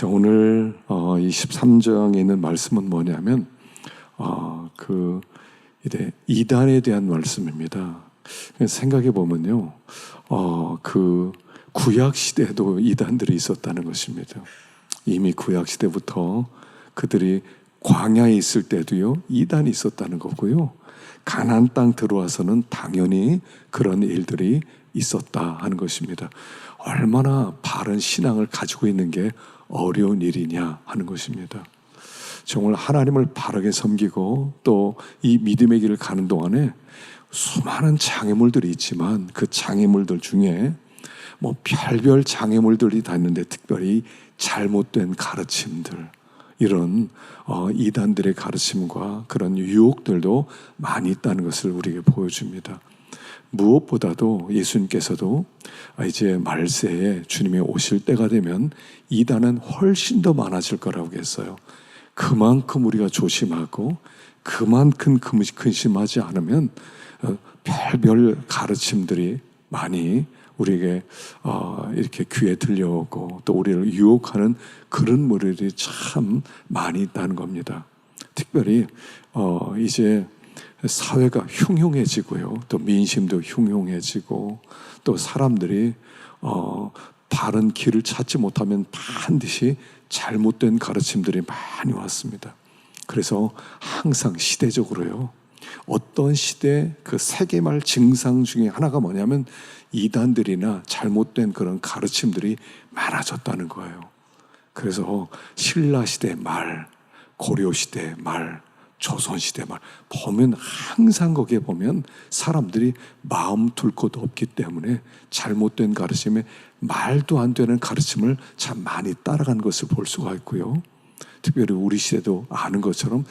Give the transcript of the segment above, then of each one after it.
자, 오늘 23장에 있는 말씀은 뭐냐면 이제 이단에 대한 말씀입니다. 생각해 보면요, 구약 시대에도 이단들이 있었다는 것입니다. 이미 구약 시대부터 그들이 광야에 있을 때도요, 이단이 있었다는 거고요. 가나안 땅 들어와서는 당연히 그런 일들이 있었다 하는 것입니다. 얼마나 바른 신앙을 가지고 있는 게 어려운 일이냐 하는 것입니다. 정말 하나님을 바르게 섬기고 또 이 믿음의 길을 가는 동안에 수많은 장애물들이 있지만 그 장애물들 중에 별별 장애물들이 다 있는데 특별히 잘못된 가르침들, 이런 이단들의 가르침과 그런 유혹들도 많이 있다는 것을 우리에게 보여줍니다. 무엇보다도 예수님께서도 이제 말세에 주님이 오실 때가 되면 이단은 훨씬 더 많아질 거라고 했어요. 그만큼 우리가 조심하고 그만큼 근심하지 않으면 별별 가르침들이 많이 우리에게 이렇게 귀에 들려오고 또 우리를 유혹하는 그런 무리들이 참 많이 있다는 겁니다. 특별히 이제 사회가 흉흉해지고요, 또 민심도 흉흉해지고 또 사람들이 바른 길을 찾지 못하면 반드시 잘못된 가르침들이 많이 왔습니다. 그래서 항상 시대적으로요, 어떤 시대 그 세계말 증상 중에 하나가 뭐냐면 이단들이나 잘못된 그런 가르침들이 많아졌다는 거예요. 그래서 신라시대 말, 고려시대 말, 조선시대 말 보면 항상 거기에 보면 사람들이 마음 둘 곳 없기 때문에 잘못된 가르침에 말도 안 되는 가르침을 참 많이 따라간 것을 볼 수가 있고요. 특별히 우리 시대도 아는 것처럼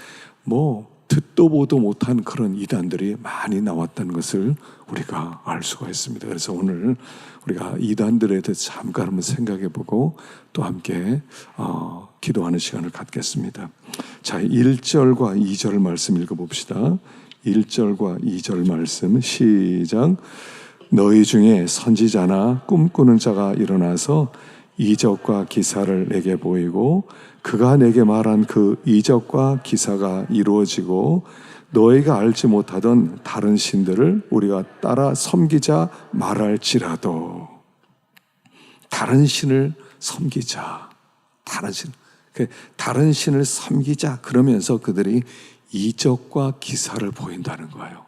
듣도 보도 못한 그런 이단들이 많이 나왔다는 것을 우리가 알 수가 있습니다. 그래서 오늘 우리가 이단들에 대해서 잠깐 한번 생각해보고 또 함께 기도하는 시간을 갖겠습니다. 자, 1절과 2절 말씀 읽어봅시다. 1절과 2절 말씀 시작. 너희 중에 선지자나 꿈꾸는 자가 일어나서 이적과 기사를 내게 보이고 그가 내게 말한 그 이적과 기사가 이루어지고 너희가 알지 못하던 다른 신들을 우리가 따라 섬기자 말할지라도. 다른 신을 섬기자, 다른 신을 섬기자 그러면서 그들이 이적과 기사를 보인다는 거예요.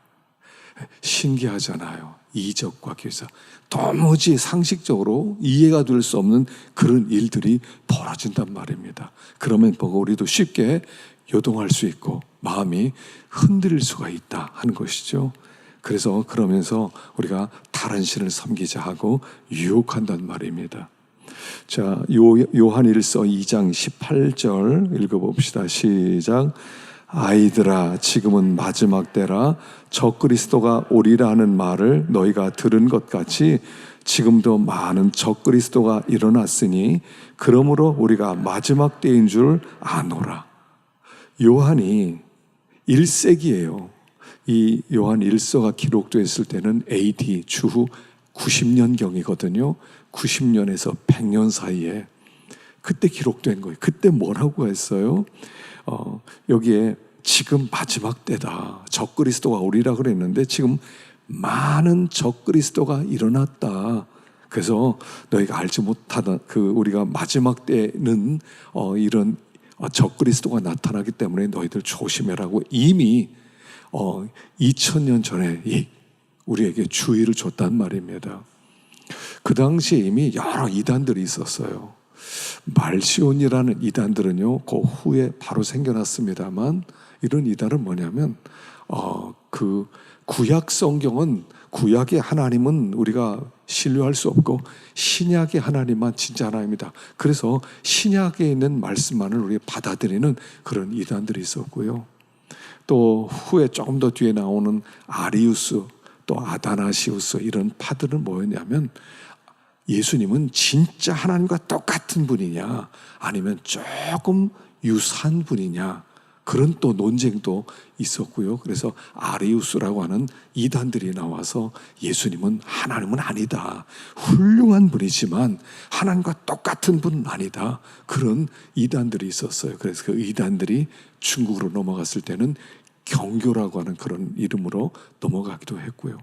신기하잖아요. 이적과 기사, 도무지 상식적으로 이해가 될 수 없는 그런 일들이 벌어진단 말입니다. 그러면 보고 우리도 쉽게 요동할 수 있고 마음이 흔들릴 수가 있다 하는 것이죠. 그래서 그러면서 우리가 다른 신을 섬기자 하고 유혹한단 말입니다. 자, 요한일서 2장 18절 읽어봅시다. 시작. 아이들아, 지금은 마지막 때라. 적그리스도가 오리라 하는 말을 너희가 들은 것 같이 지금도 많은 적그리스도가 일어났으니 그러므로 우리가 마지막 때인 줄 아노라. 요한이 1세기예요. 이 요한 1서가 기록됐을 때는 AD 주후 90년경이거든요. 90년에서 100년 사이에 그때 기록된 거예요. 그때 뭐라고 했어요? 여기에 지금 마지막 때다. 적그리스도가 오리라 그랬는데 지금 많은 적그리스도가 일어났다. 그래서 너희가 알지 못하던 우리가 마지막 때는 이런 적그리스도가 나타나기 때문에 너희들 조심해라고 이미 2000년 전에 우리에게 주의를 줬단 말입니다. 그 당시에 이미 여러 이단들이 있었어요. 말시온이라는 이단들은요, 그 후에 바로 생겨났습니다만 이런 이단은 뭐냐면 그 구약 성경은, 구약의 하나님은 우리가 신뢰할 수 없고 신약의 하나님만 진짜 하나님이다. 그래서 신약에 있는 말씀만을 우리가 받아들이는 그런 이단들이 있었고요. 또 후에 조금 더 뒤에 나오는 아리우스, 또 아다나시우스, 이런 파들은 뭐였냐면 예수님은 진짜 하나님과 똑같은 분이냐 아니면 조금 유사한 분이냐, 그런 또 논쟁도 있었고요. 그래서 아리우스라고 하는 이단들이 나와서 예수님은 하나님은 아니다. 훌륭한 분이지만 하나님과 똑같은 분은 아니다. 그런 이단들이 있었어요. 그래서 그 이단들이 중국으로 넘어갔을 때는 경교라고 하는 그런 이름으로 넘어가기도 했고요.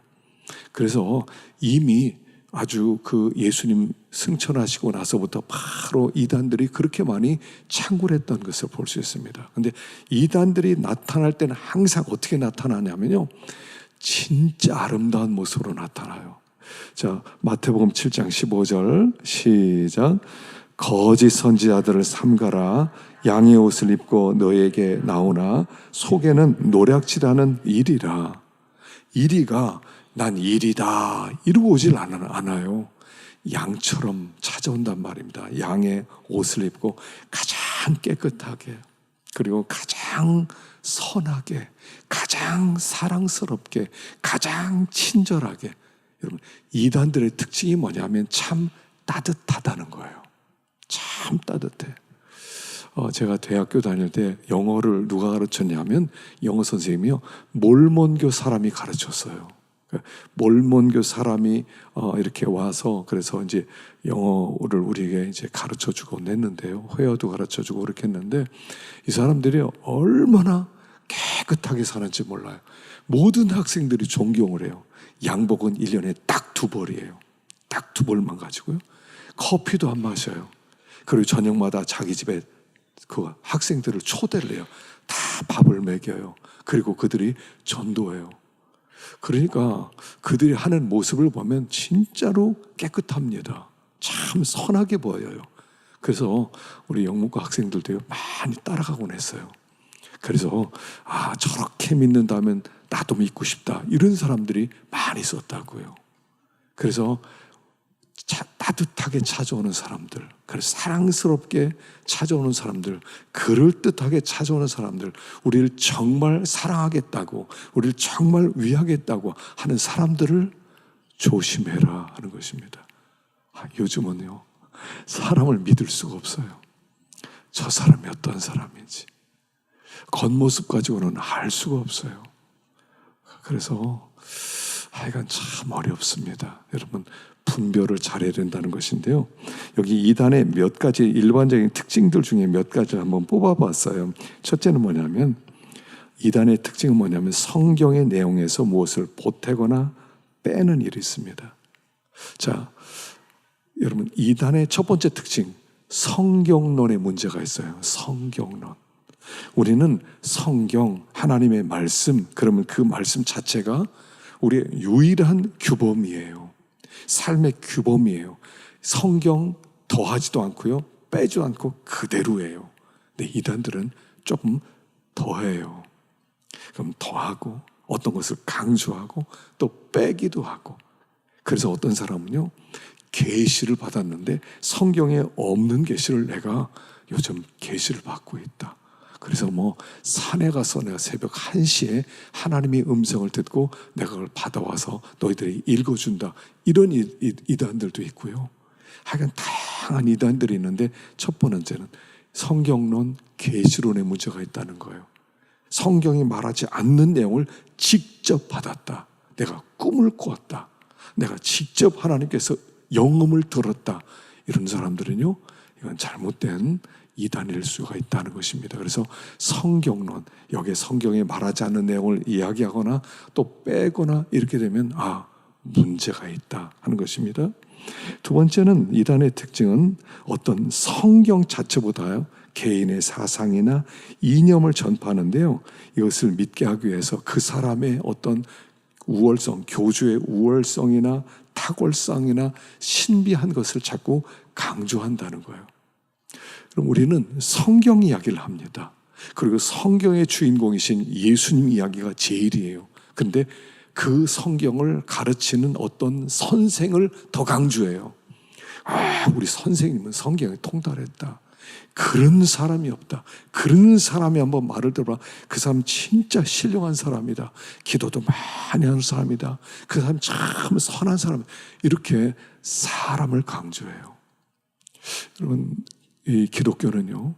그래서 이미 아주 그 예수님 승천하시고 나서부터 바로 이단들이 그렇게 많이 창궐했던 것을 볼 수 있습니다. 근데 이단들이 나타날 때는 항상 어떻게 나타나냐면요, 진짜 아름다운 모습으로 나타나요. 자, 마태복음 7장 15절 시작. 거짓 선지자들을 삼가라. 양의 옷을 입고 너에게 나오나 속에는 노략질하는 이리라. 이리가 난 일이다 이러고 오질 않아요. 양처럼 찾아온단 말입니다. 양의 옷을 입고 가장 깨끗하게, 그리고 가장 선하게, 가장 사랑스럽게, 가장 친절하게. 여러분, 이단들의 특징이 뭐냐면 참 따뜻하다는 거예요. 참 따뜻해. 제가 대학교 다닐 때 영어를 누가 가르쳤냐면 영어 선생님이요, 몰몬교 사람이 가르쳤어요. 몰몬교 사람이 이렇게 와서 그래서 이제 영어를 우리에게 이제 가르쳐 주고 냈는데요. 회화도 가르쳐 주고 그렇게 했는데 이 사람들이 얼마나 깨끗하게 사는지 몰라요. 모든 학생들이 존경을 해요. 양복은 1년에 딱 2벌이에요. 딱 2벌만 가지고요. 커피도 안 마셔요. 그리고 저녁마다 자기 집에 그 학생들을 초대를 해요. 다 밥을 먹여요. 그리고 그들이 전도해요. 그러니까 그들이 하는 모습을 보면 진짜로 깨끗합니다. 참 선하게 보여요. 그래서 우리 영문과 학생들도 많이 따라가곤 했어요. 그래서 저렇게 믿는다면 나도 믿고 싶다, 이런 사람들이 많이 있었다고요. 그래서 따뜻하게 찾아오는 사람들, 그래서 사랑스럽게 찾아오는 사람들, 그럴듯하게 찾아오는 사람들, 우리를 정말 사랑하겠다고, 우리를 정말 위하겠다고 하는 사람들을 조심해라 하는 것입니다. 요즘은요, 사람을 믿을 수가 없어요. 저 사람이 어떤 사람인지 겉모습 가지고는 알 수가 없어요. 그래서 하여간 참 어렵습니다. 여러분, 분별을 잘해야 된다는 것인데요. 여기 이단의 몇 가지 일반적인 특징들 중에 몇 가지를 한번 뽑아봤어요. 첫째는 뭐냐면, 이단의 특징은 뭐냐면 성경의 내용에서 무엇을 보태거나 빼는 일이 있습니다. 자, 여러분, 이단의 첫 번째 특징, 성경론에 문제가 있어요. 성경론. 우리는 성경, 하나님의 말씀, 그러면 그 말씀 자체가 우리의 유일한 규범이에요. 삶의 규범이에요. 성경 더하지도 않고요, 빼지도 않고 그대로예요. 근데 이단들은 조금 더해요. 그럼 더하고 어떤 것을 강조하고 또 빼기도 하고. 그래서 어떤 사람은요, 계시를 받았는데 성경에 없는 계시를 내가 요즘 계시를 받고 있다. 그래서 산에 가서 내가 새벽 1시에 하나님의 음성을 듣고 내가 그걸 받아와서 너희들이 읽어준다, 이런 이단들도 있고요. 하여간 다양한 이단들이 있는데 첫 번째는 성경론, 계시론에 문제가 있다는 거예요. 성경이 말하지 않는 내용을 직접 받았다, 내가 꿈을 꾸었다, 내가 직접 하나님께서 영음을 들었다, 이런 사람들은요, 이건 잘못된 이단일 수가 있다는 것입니다. 그래서 성경론, 여기에 성경에 말하지 않는 내용을 이야기하거나 또 빼거나 이렇게 되면 문제가 있다 하는 것입니다. 두 번째는, 이단의 특징은 어떤 성경 자체보다요, 개인의 사상이나 이념을 전파하는데요, 이것을 믿게 하기 위해서 그 사람의 어떤 우월성, 교주의 우월성이나 탁월성이나 신비한 것을 자꾸 강조한다는 거예요. 그럼 우리는 성경 이야기를 합니다. 그리고 성경의 주인공이신 예수님 이야기가 제일이에요. 근데 그 성경을 가르치는 어떤 선생을 더 강조해요. 우리 선생님은 성경에 통달했다, 그런 사람이 없다, 그런 사람이 한번 말을 들어봐, 그 사람 진짜 신령한 사람이다, 기도도 많이 하는 사람이다, 그 사람 참 선한 사람, 이렇게 사람을 강조해요. 여러분, 이 기독교는요,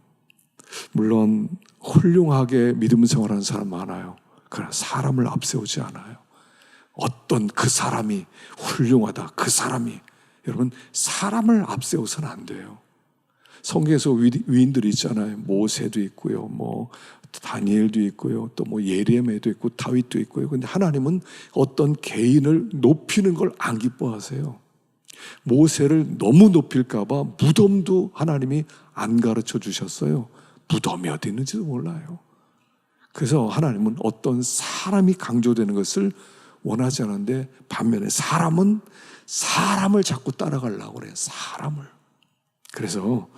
물론 훌륭하게 믿음 생활하는 사람 많아요. 그러나 사람을 앞세우지 않아요. 어떤 그 사람이 훌륭하다, 그 사람이, 여러분 사람을 앞세워서는 안 돼요. 성경에서 위인들이 있잖아요. 모세도 있고요, 뭐 다니엘도 있고요, 또 뭐 예레미야도 있고 다윗도 있고요. 근데 하나님은 어떤 개인을 높이는 걸 안 기뻐하세요. 모세를 너무 높일까봐 무덤도 하나님이 안 가르쳐 주셨어요. 무덤이 어디 있는지도 몰라요. 그래서 하나님은 어떤 사람이 강조되는 것을 원하지 않는데, 반면에 사람은 사람을 자꾸 따라가려고 그래요. 사람을. 그래서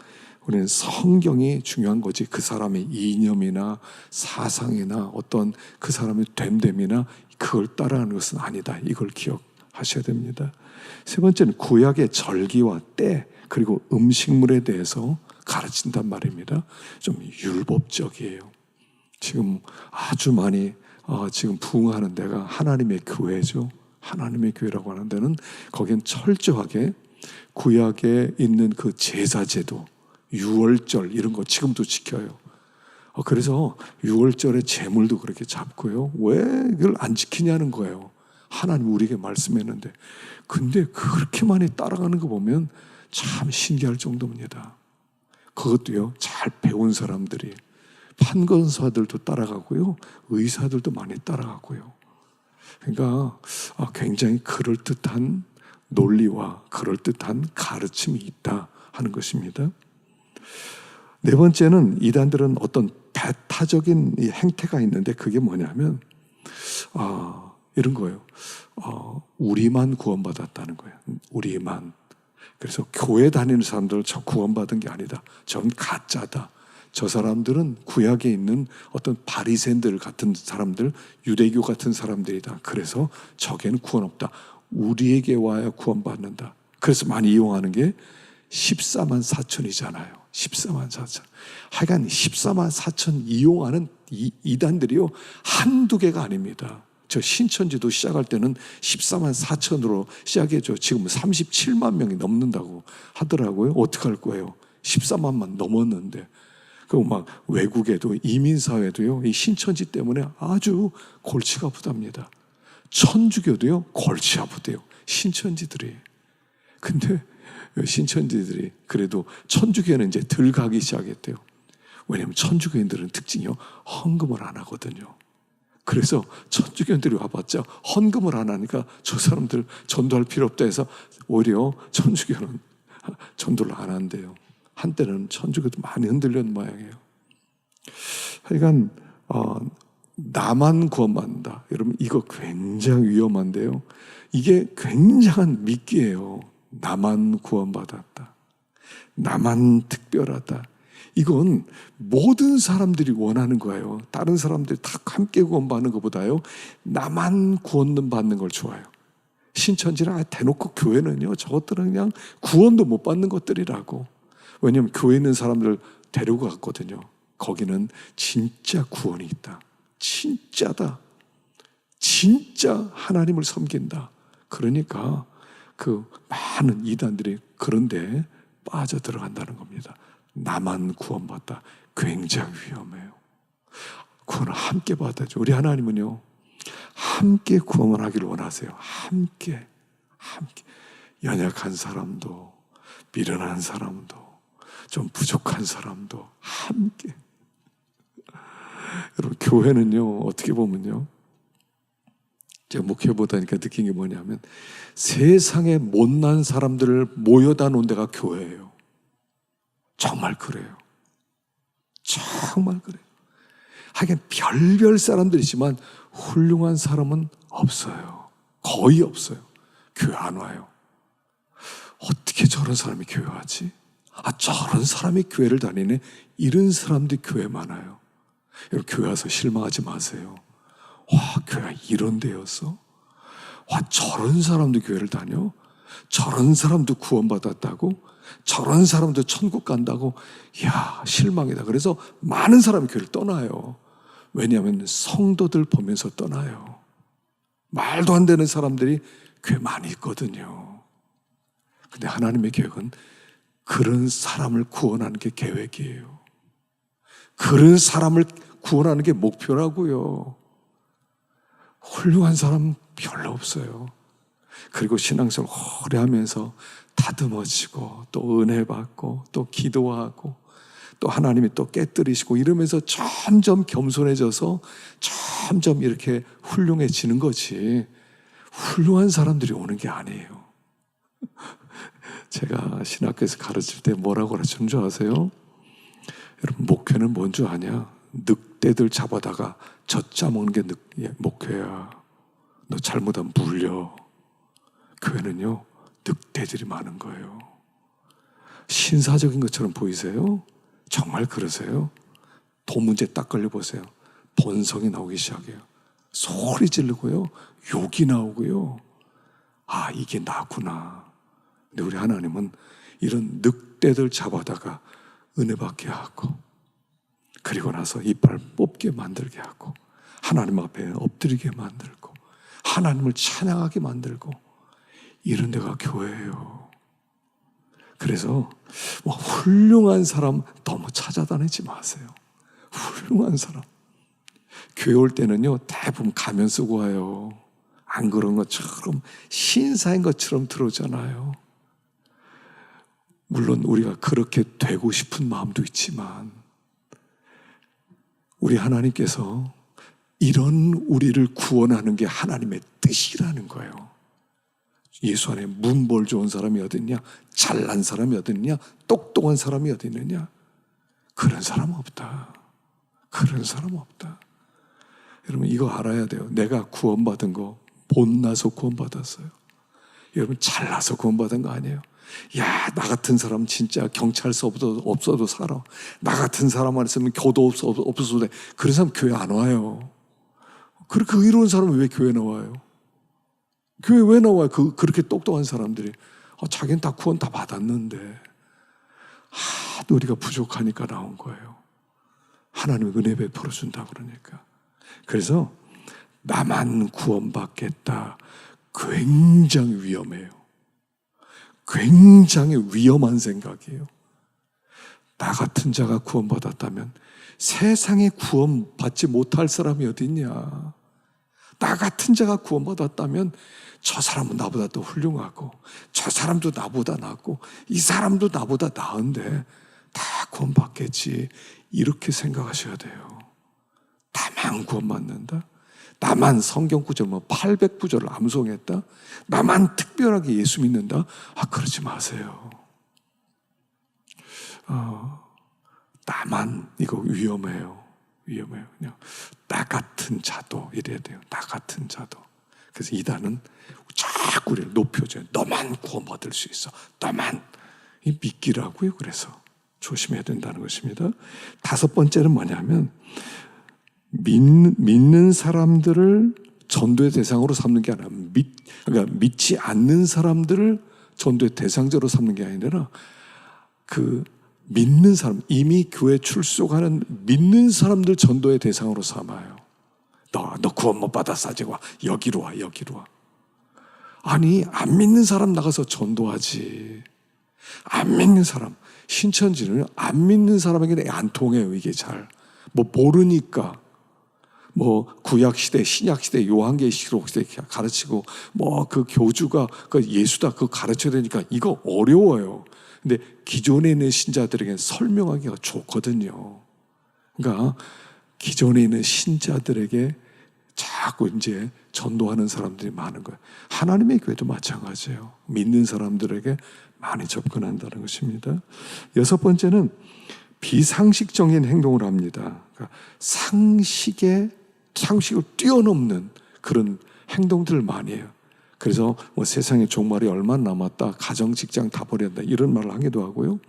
우리는 성경이 중요한 거지, 그 사람의 이념이나 사상이나 어떤 그 사람의 됨됨이나 그걸 따라가는 것은 아니다. 이걸 기억하셔야 됩니다. 세 번째는 구약의 절기와 때, 그리고 음식물에 대해서 가르친단 말입니다. 좀 율법적이에요. 지금 아주 많이 지금 부흥하는 데가 하나님의 교회죠. 하나님의 교회라고 하는 데는 거긴 철저하게 구약에 있는 그 제사제도, 유월절 이런 거 지금도 지켜요. 그래서 유월절에 제물도 그렇게 잡고요. 왜 이걸 안 지키냐는 거예요. 하나님 우리에게 말씀했는데. 근데 그렇게 많이 따라가는 거 보면 참 신기할 정도입니다. 그것도요, 잘 배운 사람들이, 판검사들도 따라가고요, 의사들도 많이 따라가고요. 그러니까 굉장히 그럴듯한 논리와 그럴듯한 가르침이 있다 하는 것입니다. 네 번째는 이단들은 어떤 배타적인 행태가 있는데, 그게 뭐냐면 이런 거예요. 우리만 구원받았다는 거예요. 우리만. 그래서 교회 다니는 사람들 저 구원받은 게 아니다, 전 가짜다, 저 사람들은 구약에 있는 어떤 바리새인들 같은 사람들, 유대교 같은 사람들이다, 그래서 저게는 구원 없다, 우리에게 와야 구원받는다. 그래서 많이 이용하는 게 14만 4천이잖아요 14만 4천. 하여간 14만 4천 이용하는 이단들이요, 한두 개가 아닙니다. 저 신천지도 시작할 때는 14만 4천으로 시작했죠. 지금 37만 명이 넘는다고 하더라고요. 어떡할 거예요? 14만만 넘었는데. 그 막 외국에도, 이민사회도요, 이 신천지 때문에 아주 골치가 아프답니다. 천주교도요, 골치 아프대요, 신천지들이. 근데 신천지들이 그래도 천주교는 이제 덜 가기 시작했대요. 왜냐하면 천주교인들은 특징이요, 헌금을 안 하거든요. 그래서 천주교인들이 와봤자 헌금을 안 하니까 저 사람들 전도할 필요 없다 해서 오히려 천주교는 전도를 안 한대요. 한때는 천주교도 많이 흔들렸는 모양이에요. 하여간 나만 구원받는다, 여러분 이거 굉장히 위험한데요. 이게 굉장한 미끼예요. 나만 구원받았다, 나만 특별하다. 이건 모든 사람들이 원하는 거예요. 다른 사람들이 다 함께 구원받는 것보다요, 나만 구원받는 걸 좋아해요. 신천지나 대놓고 교회는요, 저것들은 그냥 구원도 못 받는 것들이라고. 왜냐하면 교회에 있는 사람들 데리고 갔거든요. 거기는 진짜 구원이 있다, 진짜다, 진짜 하나님을 섬긴다. 그러니까 그 많은 이단들이 그런데 빠져 들어간다는 겁니다. 나만 구원받다, 굉장히 위험해요. 구원을 함께 받아야죠. 우리 하나님은요, 함께 구원하기를 원하세요. 함께. 연약한 사람도, 미련한 사람도, 좀 부족한 사람도 함께. 여러분, 교회는요, 어떻게 보면요, 제가 목회보다니까 느낀 게 뭐냐면, 세상에 못난 사람들을 모여다 놓은 데가 교회예요. 정말 그래요. 정말 그래요. 하긴 별별 사람들이지만 훌륭한 사람은 없어요. 거의 없어요. 교회 안 와요. 어떻게 저런 사람이 교회 와지? 저런 사람이 교회를 다니네. 이런 사람들이 교회 많아요. 여러분, 교회 와서 실망하지 마세요. 와, 교회가 이런 데였어? 와, 저런 사람도 교회를 다녀? 저런 사람도 구원받았다고? 저런 사람도 천국 간다고? 이야, 실망이다. 그래서 많은 사람이 교회를 떠나요. 왜냐하면 성도들 보면서 떠나요. 말도 안 되는 사람들이 교회 많이 있거든요. 근데 하나님의 계획은 그런 사람을 구원하는 게 계획이에요. 그런 사람을 구원하는 게 목표라고요. 훌륭한 사람 별로 없어요. 그리고 신앙생활 오래 하면서 다듬어지고 또 은혜 받고 또 기도하고 또 하나님이 또 깨뜨리시고 이러면서 점점 겸손해져서 점점 이렇게 훌륭해지는 거지, 훌륭한 사람들이 오는 게 아니에요. 제가 신학교에서 가르칠 때 뭐라고 가르치는 줄 아세요? 여러분, 목회는 뭔 줄 아냐? 늑대들 잡아다가 젖 짜먹는 게 목회야. 너 잘못하면 물려. 교회는요, 늑대들이 많은 거예요. 신사적인 것처럼 보이세요? 정말 그러세요? 돈 문제 딱 걸려보세요. 본성이 나오기 시작해요. 소리 지르고요, 욕이 나오고요. 아, 이게 나구나. 근데 우리 하나님은 이런 늑대들 잡아다가 은혜 받게 하고, 그리고 나서 이빨 뽑게 만들게 하고, 하나님 앞에 엎드리게 만들고, 하나님을 찬양하게 만들고, 이런 데가 교회예요. 그래서 뭐 훌륭한 사람 너무 찾아다니지 마세요. 훌륭한 사람. 교회 올 때는요, 대부분 가면 쓰고 와요. 안 그런 것처럼 신사인 것처럼 들어오잖아요. 물론 우리가 그렇게 되고 싶은 마음도 있지만 우리 하나님께서 이런 우리를 구원하는 게 하나님의 뜻이라는 거예요. 예수 안에 문벌 좋은 사람이 어디 있냐? 잘난 사람이 어디 있냐? 똑똑한 사람이 어디 있느냐? 그런 사람 없다. 그런 사람 없다. 여러분, 이거 알아야 돼요. 내가 구원받은 거 못나서 구원받았어요. 여러분, 잘나서 구원받은 거 아니에요. 야, 나 같은 사람 진짜 경찰서 없어도 살아. 나 같은 사람 안 있으면 교도 없어도 돼. 그런 사람 교회 안 와요. 그렇게 의로운 사람은 왜 교회 나와요? 교회 왜 나와요? 그렇게 똑똑한 사람들이. 자기는 다 구원 다 받았는데 우리가 부족하니까 나온 거예요. 하나님의 은혜 베풀어 준다 그러니까. 그래서 나만 구원받겠다, 굉장히 위험해요. 굉장히 위험한 생각이에요. 나 같은 자가 구원받았다면 세상에 구원받지 못할 사람이 어디 있냐? 나 같은 자가 구원받았다면 저 사람은 나보다 더 훌륭하고 저 사람도 나보다 낫고 이 사람도 나보다 나은데 다 구원받겠지, 이렇게 생각하셔야 돼요. 나만 구원받는다? 나만 성경 구절 800구절을 암송했다? 나만 특별하게 예수 믿는다? 그러지 마세요. 나만, 이거 위험해요. 위험해요. 그냥 나 같은 자도 이래야 돼요. 나 같은 자도. 그래서 이단은 자꾸 우리를 높여줘요. 너만 구원받을 수 있어. 너만. 이 믿기라고요. 그래서 조심해야 된다는 것입니다. 5번째는 뭐냐면 믿는 사람들을 전도의 대상으로 삼는 게 아니라 그러니까 믿지 않는 사람들을 전도의 대상자로 삼는 게 아니라 믿는 사람, 이미 교회 출석하는 믿는 사람들 전도의 대상으로 삼아요. 너 구원 못 받았어. 아직 와. 여기로 와. 여기로 와. 아니, 안 믿는 사람 나가서 전도하지. 안 믿는 사람. 신천지는 안 믿는 사람에게 안 통해요. 이게 잘. 모르니까. 구약시대, 신약시대, 요한계시록 시대 가르치고, 그 교주가 예수다, 그거 가르쳐야 되니까 이거 어려워요. 근데 기존에 있는 신자들에게는 설명하기가 좋거든요. 그러니까 기존에 있는 신자들에게 자꾸 이제 전도하는 사람들이 많은 거예요. 하나님의 교회도 마찬가지예요. 믿는 사람들에게 많이 접근한다는 것입니다. 6번째는 비상식적인 행동을 합니다. 그러니까 상식을 뛰어넘는 그런 행동들을 많이 해요. 그래서 세상에 종말이 얼마 남았다, 가정, 직장 다 버린다, 이런 말을 하기도 하고요.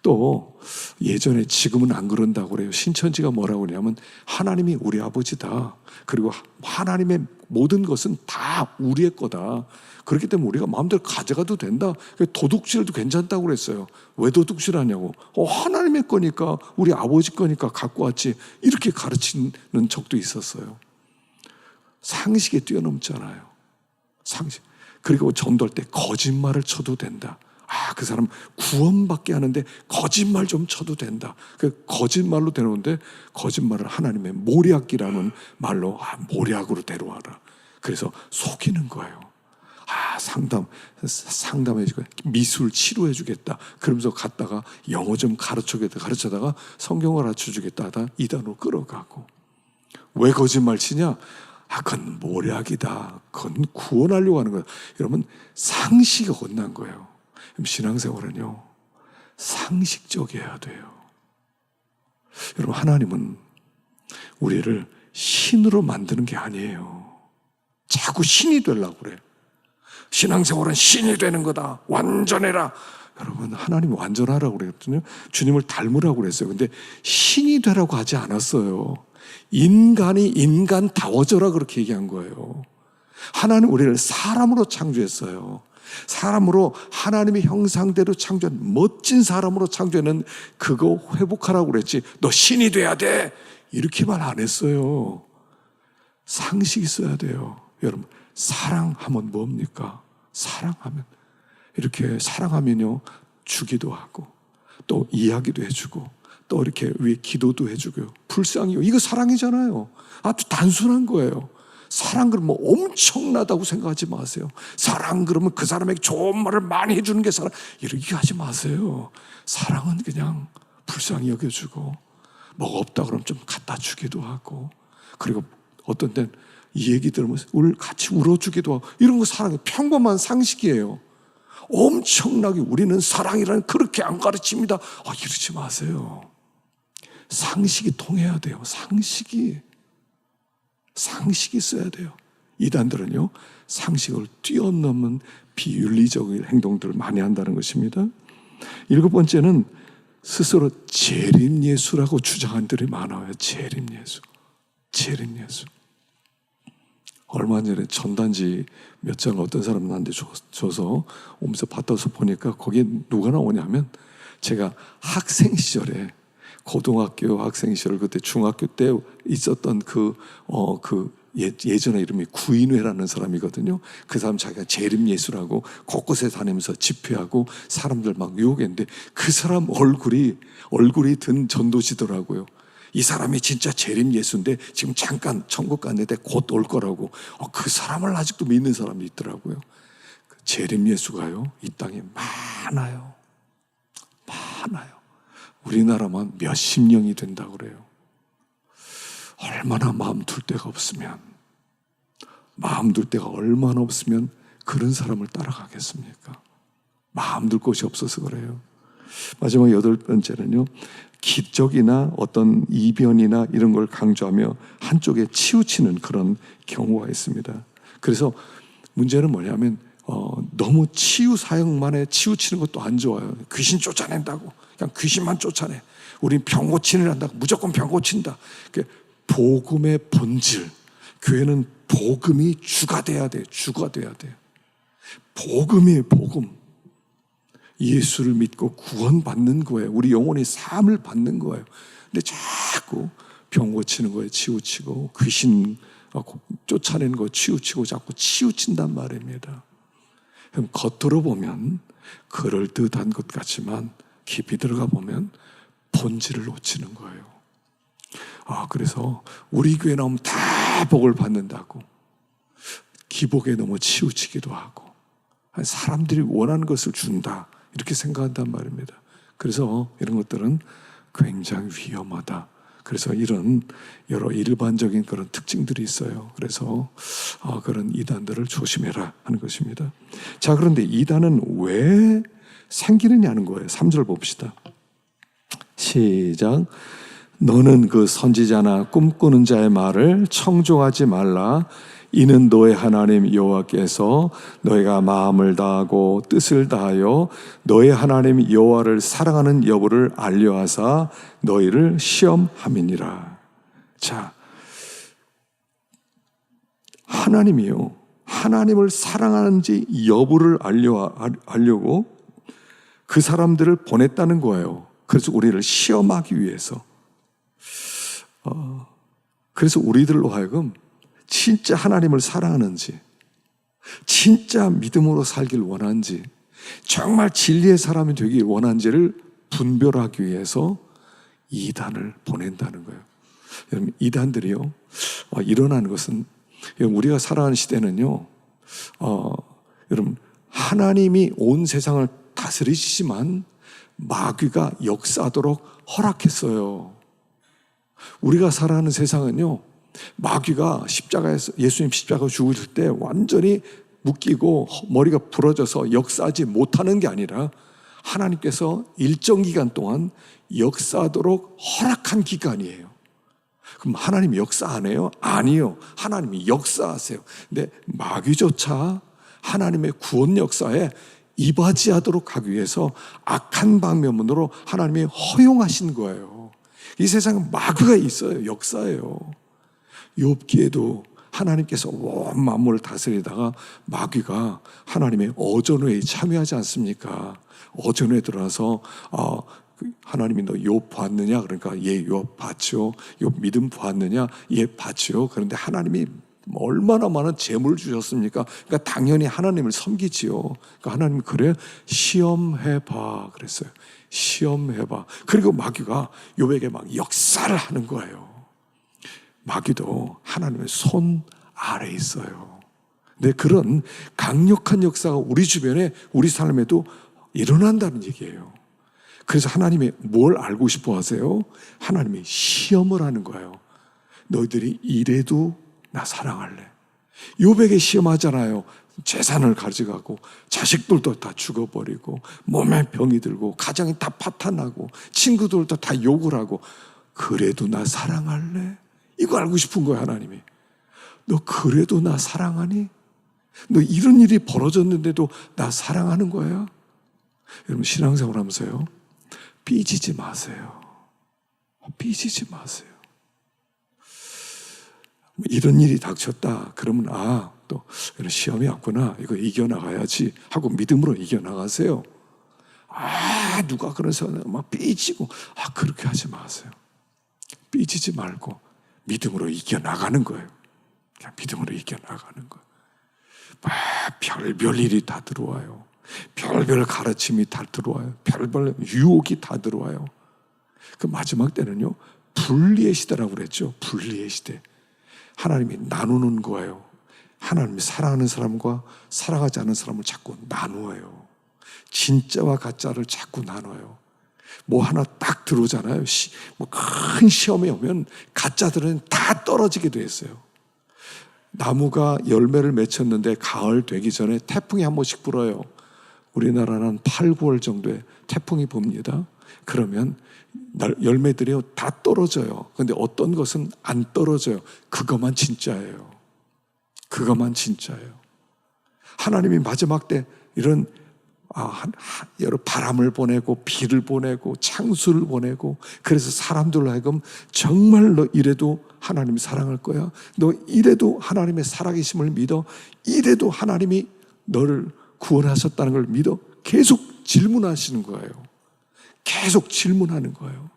또 예전에, 지금은 안 그런다고 그래요. 신천지가 뭐라고 그러냐면 하나님이 우리 아버지다. 그리고 하나님의 모든 것은 다 우리의 거다. 그렇기 때문에 우리가 마음대로 가져가도 된다. 도둑질도 괜찮다고 그랬어요. 왜 도둑질하냐고. 하나님의 거니까, 우리 아버지 거니까 갖고 왔지. 이렇게 가르치는 적도 있었어요. 상식에 뛰어넘잖아요. 상식. 그리고 전도할 때 거짓말을 쳐도 된다. 그 사람 구원받게 하는데 거짓말 좀 쳐도 된다. 그 거짓말로 데려오는데 거짓말을 하나님의 모략이라는 말로 모략으로 데려와라. 그래서 속이는 거예요. 상담해주고 미술 치료해주겠다. 그러면서 갔다가 영어 좀 가르쳐다가 성경을 가르쳐주겠다 하다 이단으로 끌어가고. 왜 거짓말 치냐? 그건 모략이다. 그건 구원하려고 하는 거야. 여러분, 상식이 어긋난 거예요. 신앙생활은요, 상식적이어야 돼요. 여러분, 하나님은 우리를 신으로 만드는 게 아니에요. 자꾸 신이 되려고 그래. 신앙생활은 신이 되는 거다. 완전해라. 여러분, 하나님이 완전하라고 그랬거든요. 주님을 닮으라고 그랬어요. 근데 신이 되라고 하지 않았어요. 인간이 인간다워져라 그렇게 얘기한 거예요. 하나님 우리를 사람으로 창조했어요. 사람으로 하나님의 형상대로 창조한 멋진 사람으로 창조하는 그거 회복하라고 그랬지 너 신이 돼야 돼 이렇게 말 안 했어요. 상식이 있어야 돼요. 여러분, 사랑하면 뭡니까? 사랑하면요 주기도 하고 또 이야기도 해주고 또 이렇게 위에 기도도 해주고요. 불쌍해요. 이거 사랑이잖아요. 아주 단순한 거예요. 사랑 그러면 엄청나다고 생각하지 마세요. 사랑 그러면 그 사람에게 좋은 말을 많이 해주는 게 사랑. 이렇게 하지 마세요. 사랑은 그냥 불쌍히 여겨주고 뭐가 없다 그러면 좀 갖다 주기도 하고 그리고 어떤 때는 이 얘기 들으면서 같이 울어주기도 하고 이런 거 사랑이 평범한 상식이에요. 엄청나게 우리는 사랑이라는 그렇게 안 가르칩니다. 이러지 마세요. 상식이 통해야 돼요. 상식이 있어야 돼요. 이단들은요, 상식을 뛰어넘는 비윤리적인 행동들을 많이 한다는 것입니다. 7번째는 스스로 재림예수라고 주장한 들이 많아요. 재림예수. 얼마 전에 전단지 몇 장 어떤 사람 나한테 줘서 오면서 받아서 보니까 거기에 누가 나오냐면 제가 학생 시절에 고등학교 학생 시절 그때 중학교 때 있었던 예전에 이름이 구인회라는 사람이거든요. 그 사람 자기가 재림예수라고 곳곳에 다니면서 집회하고 사람들 막 유혹했는데 그 사람 얼굴이 든 전도지더라고요. 이 사람이 진짜 재림예수인데 지금 잠깐 천국 갔는데 곧 올 거라고. 그 사람을 아직도 믿는 사람이 있더라고요. 재림예수가요 이 땅에 많아요. 우리나라만 몇십 명이 된다고 그래요. 얼마나 마음 둘 데가 얼마나 없으면 그런 사람을 따라가겠습니까? 마음 둘 곳이 없어서 그래요. 마지막 8번째는요, 기적이나 어떤 이변이나 이런 걸 강조하며 한쪽에 치우치는 그런 경우가 있습니다. 그래서 문제는 뭐냐면 너무 치유 사역만에 치우치는 것도 안 좋아요. 귀신 쫓아낸다고 그냥 귀신만 쫓아내. 우린 병 고치는 한다고 무조건 병 고친다. 복음의 본질, 교회는 복음이 주가 돼야 돼요. 복음이에요. 복음. 예수를 믿고 구원받는 거예요. 우리 영혼이 삶을 받는 거예요. 근데 자꾸 병 고치는 거에 치우치고 귀신 쫓아내는 거 치우치고 자꾸 치우친단 말입니다. 그럼 겉으로 보면 그럴듯한 것 같지만 깊이 들어가 보면 본질을 놓치는 거예요. 그래서 우리 교회 나오면 다 복을 받는다고 기복에 너무 치우치기도 하고 사람들이 원하는 것을 준다 이렇게 생각한단 말입니다. 그래서 이런 것들은 굉장히 위험하다. 그래서 이런 여러 일반적인 그런 특징들이 있어요. 그래서 그런 이단들을 조심해라 하는 것입니다. 자, 그런데 이단은 왜 생기느냐는 거예요. 3절 봅시다. 시작. 너는 그 선지자나 꿈꾸는 자의 말을 청종하지 말라. 이는 너의 하나님 여호와께서 너희가 마음을 다하고 뜻을 다하여 너의 하나님 여호와를 사랑하는 여부를 알려하사 너희를 시험함이니라. 자, 하나님이요, 하나님을 사랑하는지 여부를 알려고 그 사람들을 보냈다는 거예요. 그래서 우리를 시험하기 위해서. 그래서 우리들로 하여금 진짜 하나님을 사랑하는지, 진짜 믿음으로 살길 원하는지, 정말 진리의 사람이 되길 원한지를 분별하기 위해서 이단을 보낸다는 거예요. 여러분, 이단들이요, 일어나는 것은, 우리가 살아가는 시대는요, 여러분, 하나님이 온 세상을 다스리시지만 마귀가 역사하도록 허락했어요. 우리가 살아가는 세상은요, 마귀가 십자가에서, 예수님 십자가 죽으실 때 완전히 묶이고 머리가 부러져서 역사하지 못하는 게 아니라 하나님께서 일정 기간 동안 역사하도록 허락한 기간이에요. 그럼 하나님이 역사 안 해요? 아니요. 하나님이 역사하세요. 근데 마귀조차 하나님의 구원 역사에 이바지하도록 하기 위해서 악한 방면으로 하나님이 허용하신 거예요. 이 세상에 마귀가 있어요. 역사예요. 욥기에도 하나님께서 온 만물을 다스리다가 마귀가 하나님의 어전회에 참여하지 않습니까? 어전회에 들어와서 하나님이 너 욥 봤느냐? 그러니까 예, 욥 봤죠. 욥 믿음 봤느냐? 예, 봤죠. 그런데 하나님이 얼마나 많은 재물을 주셨습니까? 그러니까 당연히 하나님을 섬기지요. 그러니까 하나님이 그래, 시험해봐 그랬어요. 시험해봐. 그리고 마귀가 욥에게 막 역사를 하는 거예요. 마귀도 하나님의 손 아래에 있어요. 근데 그런 강력한 역사가 우리 주변에, 우리 삶에도 일어난다는 얘기예요. 그래서 하나님이 뭘 알고 싶어 하세요? 하나님이 시험을 하는 거예요. 너희들이 이래도 나 사랑할래. 욥에게 시험하잖아요. 재산을 가져가고 자식들도 다 죽어버리고 몸에 병이 들고 가정이 다 파탄나고 친구들도 다 욕을 하고, 그래도 나 사랑할래? 이거 알고 싶은 거야. 하나님이. 너 그래도 나 사랑하니? 너 이런 일이 벌어졌는데도 나 사랑하는 거야? 여러분, 신앙생활 하면서요, 삐지지 마세요. 삐지지 마세요. 이런 일이 닥쳤다 그러면 또 이런 시험이 왔구나, 이거 이겨나가야지 하고 믿음으로 이겨나가세요. 누가 그래서 막 삐지고 그렇게 하지 마세요. 삐지지 말고 믿음으로 이겨나가는 거예요. 그냥 믿음으로 이겨나가는 거예요. 별별 일이 다 들어와요. 별별 가르침이 다 들어와요. 별별 유혹이 다 들어와요. 그 마지막 때는요, 분리의 시대라고 그랬죠. 분리의 시대. 하나님이 나누는 거예요. 하나님이 사랑하는 사람과 사랑하지 않는 사람을 자꾸 나누어요. 진짜와 가짜를 자꾸 나눠요. 뭐 하나 딱 들어오잖아요. 큰 시험에 오면 가짜들은 다 떨어지게 돼 있어요. 나무가 열매를 맺혔는데 가을 되기 전에 태풍이 한 번씩 불어요. 우리나라는 8, 9월 정도에 태풍이 붑니다. 그러면 열매들이 다 떨어져요. 그런데 어떤 것은 안 떨어져요. 그것만 진짜예요. 그것만 진짜예요. 하나님이 마지막 때 이런 여러 바람을 보내고 비를 보내고 창수를 보내고, 그래서 사람들로 하여금 정말 너 이래도 하나님이 사랑할 거야, 너 이래도 하나님의 살아계심을 믿어, 이래도 하나님이 너를 구원하셨다는 걸 믿어, 계속 질문하시는 거예요. 계속 질문하는 거예요.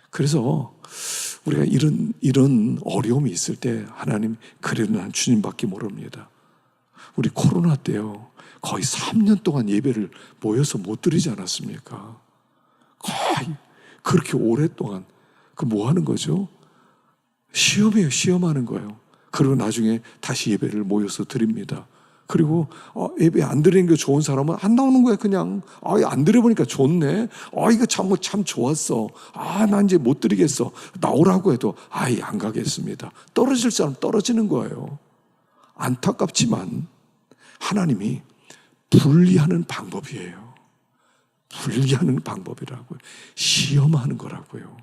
그래서 우리가 이런 어려움이 있을 때 하나님, 그래도 난 주님밖에 모릅니다. 우리 코로나 때요, 거의 3년 동안 예배를 모여서 못 드리지 않았습니까? 거의 그렇게 오랫동안. 그 뭐 하는 거죠? 시험이에요. 시험하는 거예요. 그리고 나중에 다시 예배를 모여서 드립니다. 그리고 예배 안 드리는 게 좋은 사람은 안 나오는 거예요. 그냥 안 드려보니까 좋네, 이거 참 좋았어, 나 이제 못 드리겠어, 나오라고 해도 안 가겠습니다. 떨어질 사람 떨어지는 거예요. 안타깝지만 하나님이 분리하는 방법이에요. 분리하는 방법이라고요. 시험하는 거라고요.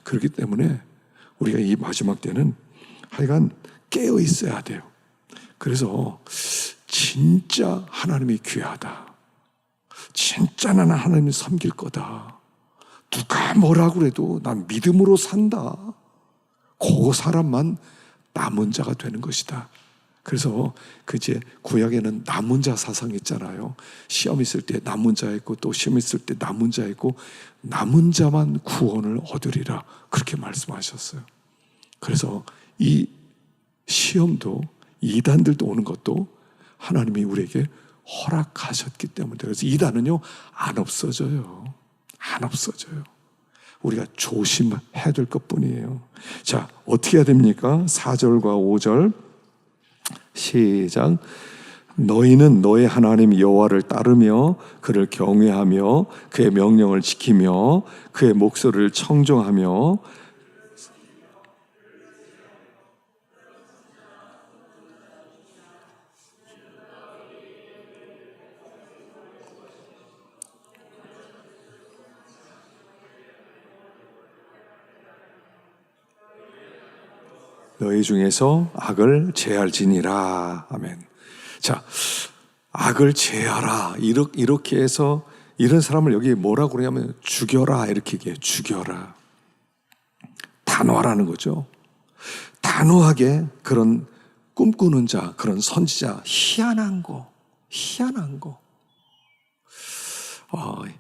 그렇기 때문에 우리가 이 마지막 때는 하여간 깨어 있어야 돼요. 그래서 진짜 하나님이 귀하다, 진짜 나는 하나님을 섬길 거다, 누가 뭐라고 그래도 난 믿음으로 산다, 그 사람만 남은 자가 되는 것이다. 그래서 이제 구약에는 남은 자 사상이 있잖아요. 시험 있을 때 남은 자 있고, 또 시험 있을 때 남은 자 있고, 남은 자만 구원을 얻으리라, 그렇게 말씀하셨어요. 그래서 이 시험도, 이단들도 오는 것도 하나님이 우리에게 허락하셨기 때문에. 그래서 이단은요, 안 없어져요. 안 없어져요. 우리가 조심해야 될 것뿐이에요. 자, 어떻게 해야 됩니까? 4절과 5절 시작. 너희는 너의 하나님 여호와를 따르며 그를 경외하며 그의 명령을 지키며 그의 목소리를 청종하며 너희 중에서 악을 제할지니라. 아멘. 자, 악을 제하라. 이렇게 해서 이런 사람을 여기 뭐라고 그러냐면 죽여라. 이렇게 얘기해요. 죽여라. 단호하라는 거죠. 단호하게 그런 꿈꾸는 자, 그런 선지자, 희한한 거.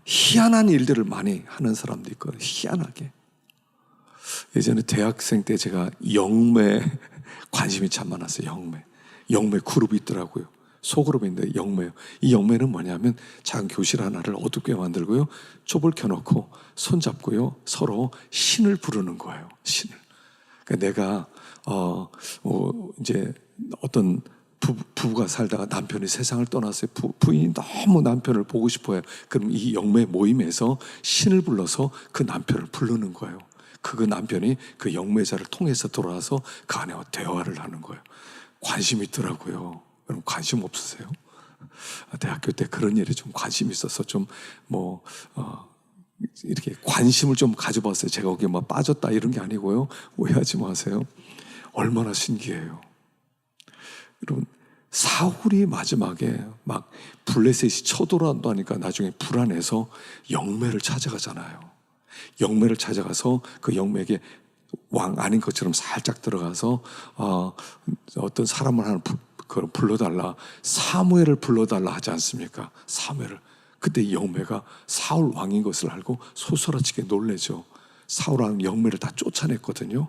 희한한 일들을 많이 하는 사람도 있거든요. 희한하게. 예전에 대학생 때 제가 영매 관심이 참 많았어요. 영매 그룹이 있더라고요. 소그룹인데 영매요. 이 영매는 뭐냐면 작은 교실 하나를 어둡게 만들고요, 촛불 켜놓고 손잡고요, 서로 신을 부르는 거예요. 신을. 그러니까 내가 이제 어떤 부부가 살다가 남편이 세상을 떠났어요. 부인이 너무 남편을 보고 싶어요. 그럼 이 영매 모임에서 신을 불러서 그 남편을 부르는 거예요. 그 남편이 그 영매자를 통해서 돌아와서 그 안에 대화를 하는 거예요. 관심 있더라고요. 여러분 관심 없으세요? 대학교 때 그런 일에 좀 관심이 있어서 좀 이렇게 관심을 좀 가져봤어요. 제가 거기에 막 빠졌다 이런 게 아니고요. 오해하지 마세요. 얼마나 신기해요. 여러분, 사울이 마지막에 막 블레셋이 쳐들어온다니까 나중에 불안해서 영매를 찾아가잖아요. 영매를 찾아가서 그 영매에게 왕 아닌 것처럼 살짝 들어가서 어떤 사람을 하나 불러달라, 사무엘을 불러달라 하지 않습니까? 사무엘을. 그때 이 영매가 사울 왕인 것을 알고 소스라치게 놀래죠. 사울 왕 영매를 다 쫓아냈거든요.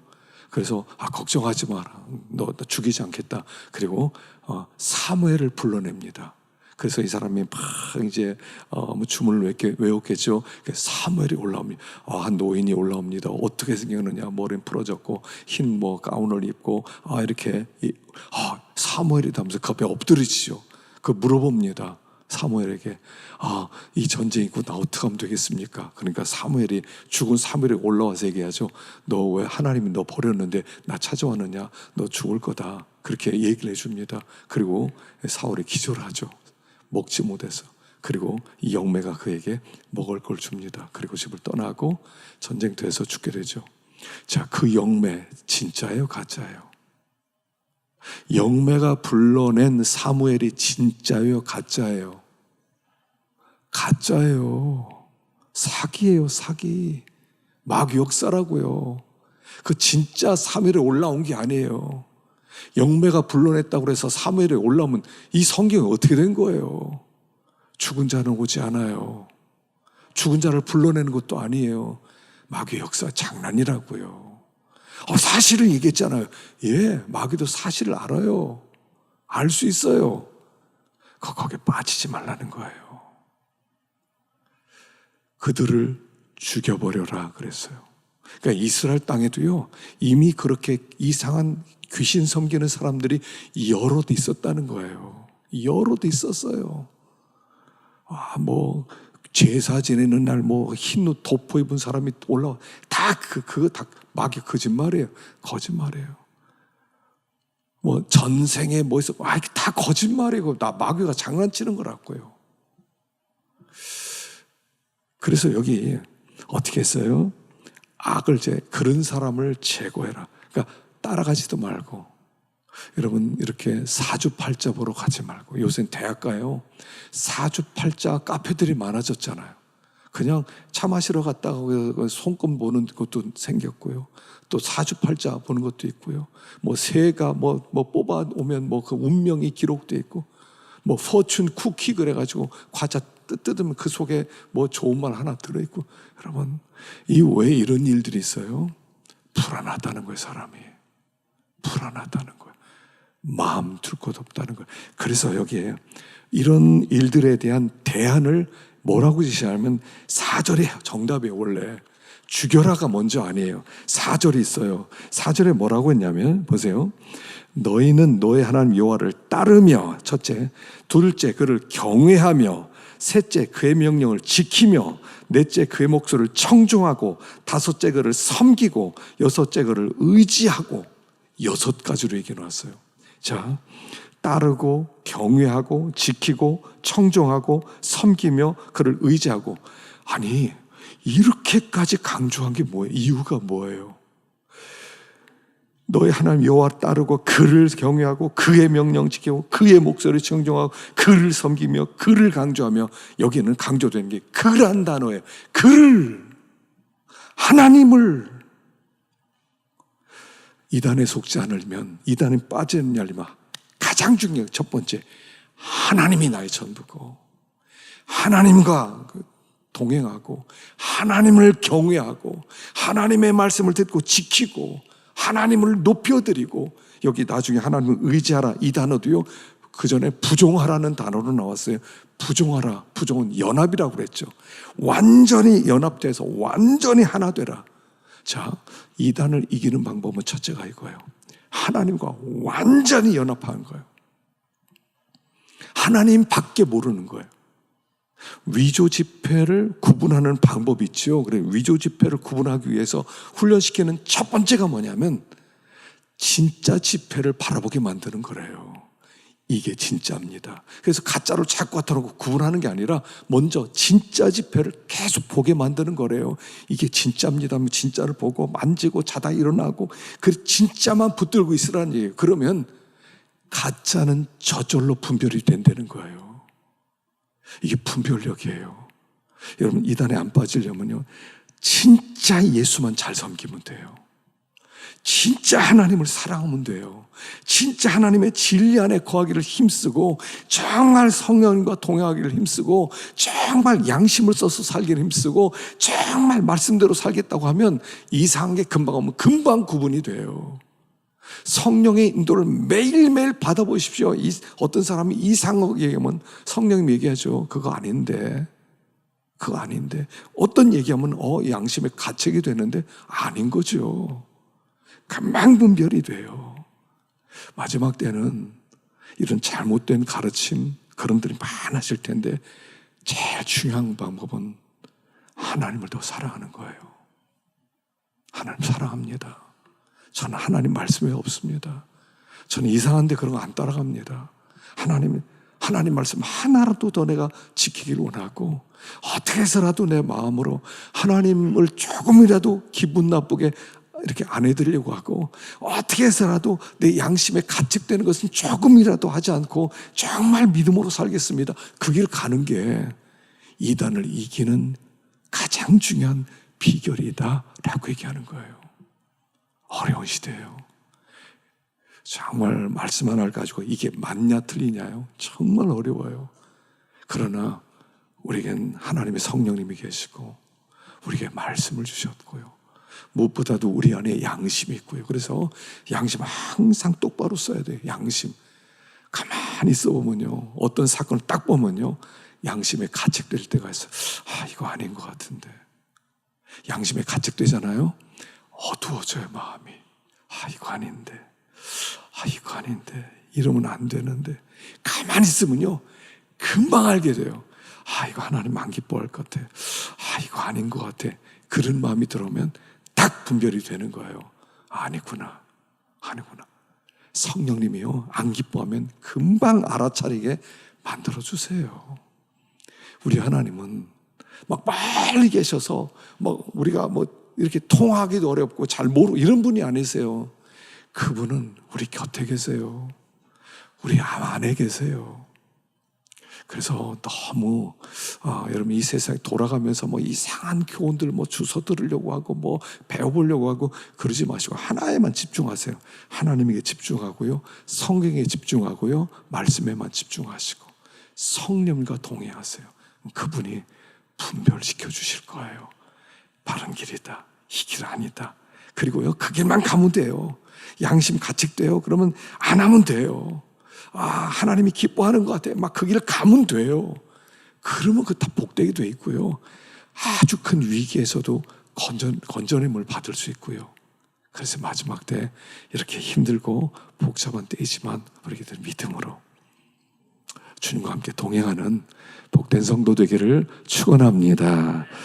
그래서 걱정하지 마라, 너 죽이지 않겠다. 그리고 사무엘을 불러냅니다. 그래서 이 사람이 막 이제 주문을 외웠겠죠. 사무엘이 올라옵니다. 한 노인이 올라옵니다. 어떻게 생겼느냐? 머리는 풀어졌고 흰 가운을 입고 이렇게 사무엘이다 하면서 그 앞에 엎드리지요. 그 물어봅니다. 사무엘에게 이 전쟁 있고 나 어떻게 하면 되겠습니까? 그러니까 죽은 사무엘이 올라와서 얘기하죠. 너 왜 하나님이 너 버렸는데 나 찾아왔느냐? 너 죽을 거다. 그렇게 얘기를 해줍니다. 그리고 사울이 기절을 하죠. 먹지 못해서. 그리고 이 영매가 그에게 먹을 걸 줍니다. 그리고 집을 떠나고 전쟁터에서 죽게 되죠. 자, 그 영매 진짜예요, 가짜예요? 영매가 불러낸 사무엘이 진짜예요, 가짜예요? 가짜예요. 사기예요, 사기. 마귀 역사라고요. 그 진짜 사무엘이 올라온 게 아니에요. 영매가 불러냈다고 해서 사무엘이 올라오면 이 성경이 어떻게 된 거예요? 죽은 자는 오지 않아요. 죽은 자를 불러내는 것도 아니에요. 마귀의 역사 장난이라고요. 사실은 얘기했잖아요. 예, 마귀도 사실을 알아요. 알 수 있어요. 거기에 빠지지 말라는 거예요. 그들을 죽여버려라 그랬어요. 그러니까 이스라엘 땅에도요, 이미 그렇게 이상한 귀신 섬기는 사람들이 여럿 있었다는 거예요. 여럿 있었어요. 제사 지내는 날 흰 옷 덮어 입은 사람이 올라와. 그거 다 마귀 거짓말이에요. 거짓말이에요. 전생에 있어. 다 거짓말이고, 마귀가 장난치는 거라고요. 그래서 여기 어떻게 했어요? 그런 사람을 제거해라. 그러니까 따라가지도 말고, 여러분 이렇게 사주팔자 보러 가지 말고. 요새는 대학 가요, 사주팔자 카페들이 많아졌잖아요. 그냥 차 마시러 갔다가 손금 보는 것도 생겼고요, 또 사주팔자 보는 것도 있고요, 새가 뽑아 오면 그 운명이 기록돼 있고, 포춘 쿠키 그래가지고 과자 뜯으면 그 속에 좋은 말 하나 들어있고. 여러분, 왜 이런 일들이 있어요? 불안하다는 거예요. 사람이 불안하다는 거예요. 마음 둘 것 없다는 거예요. 그래서 여기에 이런 일들에 대한 대안을 뭐라고 제시하면 4절의 정답이에요. 원래 죽여라가 먼저 아니에요. 4절이 있어요. 4절에 뭐라고 했냐면 보세요. 너희는 너의 하나님 여호와를 따르며, 첫째, 둘째 그를 경외하며, 셋째 그의 명령을 지키며, 넷째 그의 목소리를 청종하고, 다섯째 그를 섬기고, 여섯째 그를 의지하고. 6가지로 얘기해 놨어요. 자, 따르고 경외하고 지키고 청종하고 섬기며 그를 의지하고. 아니, 이렇게까지 강조한 게 뭐예요? 이유가 뭐예요? 너의 하나님 여호와를 따르고 그를 경외하고 그의 명령 지키고 그의 목소리를 청종하고 그를 섬기며 그를 강조하며, 여기는 강조되는 게 그란 단어예요. 그를, 하나님을. 이단에 속지 않으면, 이단에 빠지는 얄리마 가장 중요한 첫 번째, 하나님이 나의 전부고 하나님과 동행하고 하나님을 경외하고 하나님의 말씀을 듣고 지키고 하나님을 높여드리고, 여기 나중에 하나님을 의지하라 이 단어도요, 그 전에 부종하라는 단어로 나왔어요. 부종하라, 부종은 연합이라고 그랬죠. 완전히 연합돼서 완전히 하나 되라. 자, 이단을 이기는 방법은 첫째가 이거예요. 하나님과 완전히 연합하는 거예요. 하나님 밖에 모르는 거예요. 위조 지폐를 구분하는 방법이 있죠. 그래, 위조 지폐를 구분하기 위해서 훈련시키는 첫 번째가 뭐냐면 진짜 지폐를 바라보게 만드는 거래요. 이게 진짜입니다. 그래서 가짜로 자꾸 갖다 놓고 구분하는 게 아니라 먼저 진짜 지폐를 계속 보게 만드는 거래요. 이게 진짜입니다 하면 진짜를 보고 만지고 자다 일어나고, 그 진짜만 붙들고 있으라는 얘기예요. 그러면 가짜는 저절로 분별이 된다는 거예요. 이게 분별력이에요. 여러분, 이단에 안 빠지려면요, 진짜 예수만 잘 섬기면 돼요. 진짜 하나님을 사랑하면 돼요. 진짜 하나님의 진리 안에 거하기를 힘쓰고, 정말 성령과 동행하기를 힘쓰고, 정말 양심을 써서 살기를 힘쓰고, 정말 말씀대로 살겠다고 하면 이상한 게 금방 오면 금방 구분이 돼요. 성령의 인도를 매일매일 받아보십시오. 어떤 사람이 이상하게 얘기하면 성령님 얘기하죠. 그거 아닌데. 어떤 얘기하면 양심의 가책이 되는데 아닌 거죠. 금방 분별이 돼요. 마지막 때는 이런 잘못된 가르침, 그런들이 많아질 텐데 제일 중요한 방법은 하나님을 더 사랑하는 거예요. 하나님 사랑합니다. 저는 하나님 말씀이 없습니다. 저는 이상한데 그런 거 안 따라갑니다. 하나님 말씀 하나라도 더 내가 지키기를 원하고, 어떻게 해서라도 내 마음으로 하나님을 조금이라도 기분 나쁘게 이렇게 안 해드리려고 하고, 어떻게 해서라도 내 양심에 가책되는 것은 조금이라도 하지 않고 정말 믿음으로 살겠습니다. 그 길 가는 게 이단을 이기는 가장 중요한 비결이다라고 얘기하는 거예요. 어려운 시대예요. 정말 말씀 하나를 가지고 이게 맞냐 틀리냐요? 정말 어려워요. 그러나 우리에겐 하나님의 성령님이 계시고 우리에게 말씀을 주셨고요, 무엇보다도 우리 안에 양심이 있고요. 그래서 양심 항상 똑바로 써야 돼요. 양심 가만히 써보면요, 어떤 사건을 딱 보면요, 양심에 가책될 때가 있어요. 이거 아닌 것 같은데. 양심에 가책되잖아요. 어두워져요, 마음이. 이거 아닌데. 이러면 안 되는데. 가만히 있으면요, 금방 알게 돼요. 이거 하나님 안 기뻐할 것 같아. 이거 아닌 것 같아. 그런 마음이 들어오면 딱 분별이 되는 거예요. 아니구나. 성령님이요, 안 기뻐하면 금방 알아차리게 만들어주세요. 우리 하나님은 막 빨리 계셔서 우리가 이렇게 통하기도 어렵고 잘 모르고 이런 분이 아니세요. 그분은 우리 곁에 계세요. 우리 안에 계세요. 그래서 너무 여러분, 이 세상에 돌아가면서 이상한 교훈들 주워 들으려고 하고 배워보려고 하고 그러지 마시고 하나에만 집중하세요. 하나님에게 집중하고요, 성경에 집중하고요, 말씀에만 집중하시고 성령과 동행하세요. 그분이 분별시켜 주실 거예요. 바른 길이다, 이 길 아니다. 그리고요, 그 길만 가면 돼요. 양심 가책돼요. 그러면 안 하면 돼요. 아, 하나님이 기뻐하는 것 같아. 막 그 길을 가면 돼요. 그러면 그 다 복되게 돼 있고요. 아주 큰 위기에서도 건전함을 받을 수 있고요. 그래서 마지막 때 이렇게 힘들고 복잡한 때이지만 우리들 믿음으로 주님과 함께 동행하는 복된 성도 되기를 축원합니다.